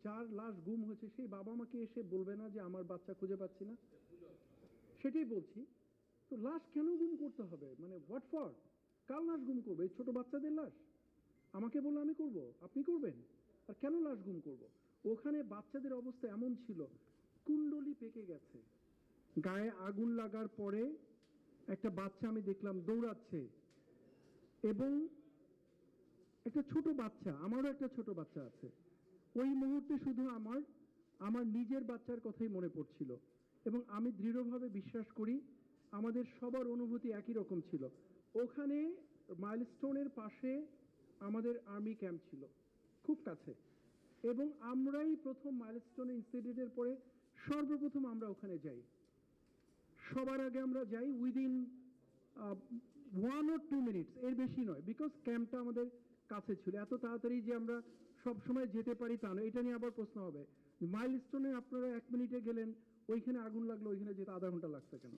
যার লাশ গুম হয়েছে সেই বাবা মাকে এসে বলবে না যে আমার বাচ্চা খুঁজে পাচ্ছি না? সেটাই বলছি। তো লাশ কেন গুম করতে হবে? মানে হোয়াট ফর? কার লাশ গুম করবে? এই ছোট বাচ্চাদের লাশ? আমাকে বললে আমি করব, আপনি করবেন? আর কেন লাশ গুম করব? ওখানে বাচ্চাদের অবস্থা এমন ছিল, কুণ্ডলি পেকে গেছে, গায়ে আগুন লাগার পরে একটা বাচ্চা আমি দেখলাম দৌড়াচ্ছে, এবং একটা ছোট বাচ্চা, আমারও একটা ছোট বাচ্চা আছে। ওই মুহূর্তে শুধু আমার আমার নিজের বাচ্চার কথাই মনে পড়ছিল, এবং আমি দৃঢ়ভাবে বিশ্বাস করি আমাদের সবার অনুভূতি একই রকম ছিল। ওখানে মাইলস্টোনের পাশে আমাদের আর্মি ক্যাম্প ছিল, খুব কাছে, এবং আমরাই প্রথম মাইলস্টোন ইনস্টিটিউটের পরে সর্বপ্রথম আমরা ওখানে যাই। সবার আগে আমরা যাই উইদিন 1 or 2 মিনিটস, এর বেশি নয়, বিকজ ক্যাম্পটা আমাদের কাছে ছিল। এত তাড়াতাড়ি যে আমরা সব সময় যেতে পারি তা নয়। এটা নিয়ে আবার প্রশ্ন হবে, মাইলস্টোনে আপনারা 1 মিনিটে গেলেন, ওইখানে আগুন লাগলো, ওইখানে যেতে আধা ঘন্টা লাগছে কেন?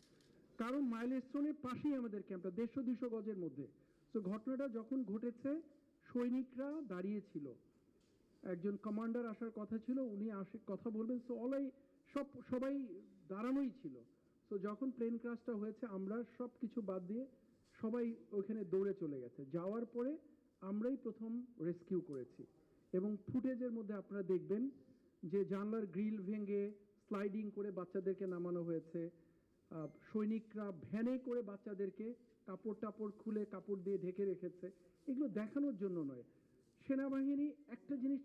কারণ মাইলস্টোনের পাশেই আমাদের ক্যাম্পটা, 150-200 গজের মধ্যে। তো ঘটনাটা যখন ঘটেছে সৈনিকরা দাঁড়িয়ে ছিল, একজন কমান্ডার আসার কথা ছিল, উনি আসে কথা বলবেন, সো সবাই দাঁড়ানোই ছিল। সো যখন প্লেন ক্রাশটা হয়েছে আমরা সব কিছু বাদ দিয়ে সবাই ওইখানে দৌড়ে চলে গেছে। যাওয়ার পরে আমরাই প্রথম রেস্কিউ করেছি, এবং ফুটেজের মধ্যে আপনারা দেখবেন যে জানলার গ্রিল ভেঙে স্লাইডিং করে বাচ্চাদেরকে নামানো হয়েছে। সৈনিকরা ভ্যানে করে বাচ্চাদেরকে কাপড় টাপড় খুলে কাপড় দিয়ে ঢেকে রেখেছে। এগুলো দেখানোর জন্য নয়। সেনাবাহিনী একটা জিনিস,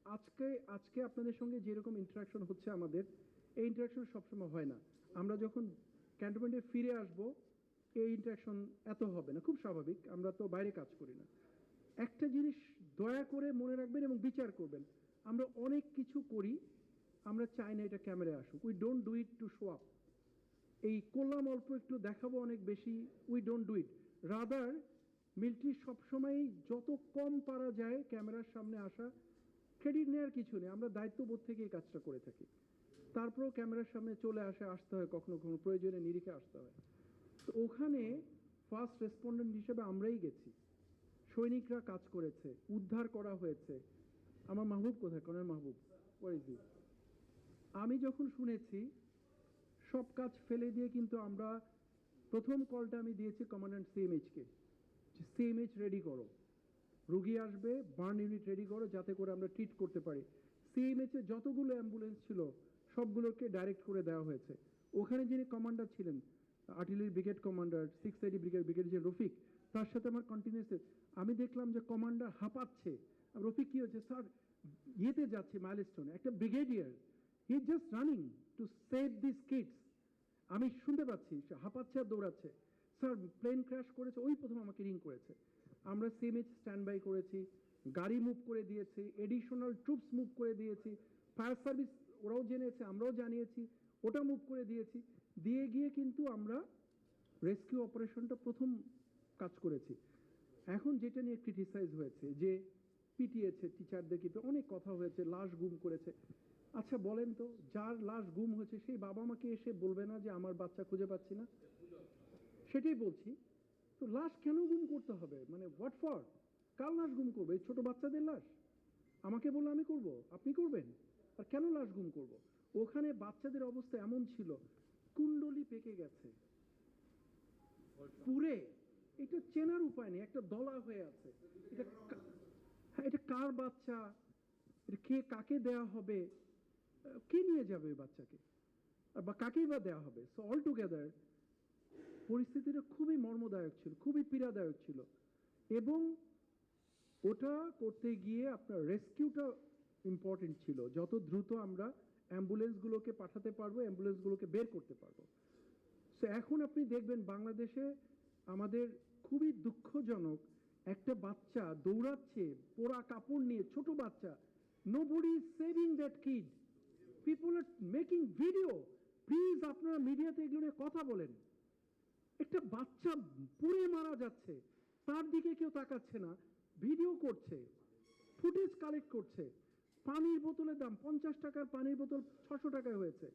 আজকে আজকে আপনাদের সঙ্গে যেরকম ইন্টারাকশন হচ্ছে আমাদের, এই ইন্টারাকশন সবসময় হয় না। আমরা যখন ক্যান্টনমেন্টে ফিরে আসব এই ইন্টারাকশন এত হবে না, খুব স্বাভাবিক, আমরা তো বাইরে কাজ করি না। একটা জিনিস দয়া করে মনে রাখবেন এবং বিচার করবেন, আমরা অনেক কিছু করি, আমরা চাই না এটা ক্যামেরায় আসুক। We don't do it to show up. এই করলাম অল্প একটু দেখাবো অনেক বেশি, we don't do it. Rather military সবসময় যত কম পারা যায় ক্যামেরার সামনে আসা, ক্রেডিট নেওয়ার কিছু নেই, আমরা দায়িত্ববোধ থেকে এই কাজটা করে থাকি। তারপরেও ক্যামেরার সামনে চলে আসতে হয়, কখনো কখনো প্রয়োজনে নিরিখে আসতে হয়। তো ওখানে ফার্স্ট রেসপন্ডেন্ট হিসেবে আমরাই গেছি, সৈনিকরা কাজ করেছে, উদ্ধার করা হয়েছে। আমার মাহবুব কোথায়? কর্নেল মাহবুব, আমি যখন শুনেছি সব কাজ ফেলে দিয়ে কিন্তু আমরা প্রথম কলটা আমি দিয়েছি কমান্ড্যান্ট সিএমএইচকে, সিএমএইচ রেডি করো, রুগী আসবে, বার্ন ইউনিট রেডি করো, যাতে করে আমরা ট্রিট করতে পারি। সিএমএইচ এ যতগুলো অ্যাম্বুলেন্স ছিল সবগুলোকে ডাইরেক্ট করে দেওয়া হয়েছে। ওখানে যিনি কমান্ডার ছিলেন, artillery brigade commander, 680 brigadier Rafiq, তার সাথে আমার কন্টিনিউয়াস, আমি দেখলাম যে কমান্ডার হাঁপাচ্ছে। রফিক কি হয়েছে? স্যার ইয়েতে যাচ্ছে মাইলস্টোনে, একটা brigadier, he just running to save this kids. আমি শুনতে পাচ্ছি হাঁপাচ্ছে আর দৌড়াচ্ছে। স্যার প্লেন ক্র্যাশ করেছে, ওই প্রথম আমাকে রিং করেছে। আমরা সিএমএইচ স্ট্যান্ড বাই করেছি, গাড়ি মুভ করে দিয়েছি, এডিশনাল ট্রুপস মুভ করে দিয়েছি, ফায়ার সার্ভিস ওরাও জেনেছে, আমরাও জানিয়েছি, ওটা মুভ করে দিয়েছি। দিয়ে গিয়ে কিন্তু আমরা রেস্কিউ অপারেশনটা প্রথম কাজ করেছি। এখন যেটা নিয়ে ক্রিটিসাইজ হয়েছে যে পিটিয়েছে টিচারদেরকে, অনেক কথা হয়েছে, লাশ গুম করেছে। আচ্ছা বলেন তো, যার লাশ গুম হয়েছে সেই বাবা মাকে এসে বলবে না যে আমার বাচ্চা খুঁজে পাচ্ছি না? সেটাই বলছি। তো লাশ কেন গুম করতে হবে? মানে হোয়াট ফর? কার লাশ গুম করবে? এই ছোট বাচ্চাদের লাশ? আমাকে বললে আমি করব, আপনি করবেন? আর কেন লাশ গুম করব? ওখানে বাচ্চাদের অবস্থা এমন ছিল, কুণ্ডলি পেকে গেছে, পুরে, এটা চেনার উপায় নেই, একটা দলা হয়ে আছে। এটা হ্যাঁ, এটা কার বাচ্চা? এটা কে, কাকে দেয়া হবে? কে নিয়ে যাবে ওই বাচ্চাকে? আর বা কাকেই বা দেওয়া হবে? সো অল টুগেদার পরিস্থিতিটা খুবই মর্মদায়ক ছিল, খুবই পীড়াদায়ক ছিল। এবং ওটা করতে গিয়ে আপনার রেস্কিউটা ইম্পর্টেন্ট ছিল, যত দ্রুত আমরা অ্যাম্বুলেন্সগুলোকে পাঠাতে পারবো, অ্যাম্বুলেন্সগুলোকে বের করতে পারবো। সো এখন আপনি দেখবেন বাংলাদেশে আমাদের খুবই দুঃখজনক, একটা বাচ্চা দৌড়াচ্ছে পোড়া কাপড় নিয়ে, ছোট বাচ্চা, nobody is saving that kid, people are making video. Please আপনারা মিডিয়াতে এগুলো নিয়ে কথা বলেন। একটা বাচ্চা পুড়ে মারা যাচ্ছে, তার দিকে কেউ তাকাচ্ছে না, ভিডিও করছে, ফুটেজ কালেক্ট করছে। পানির বোতলের দাম 50 টাকার পানির বোতল 600 টাকায় হয়েছে।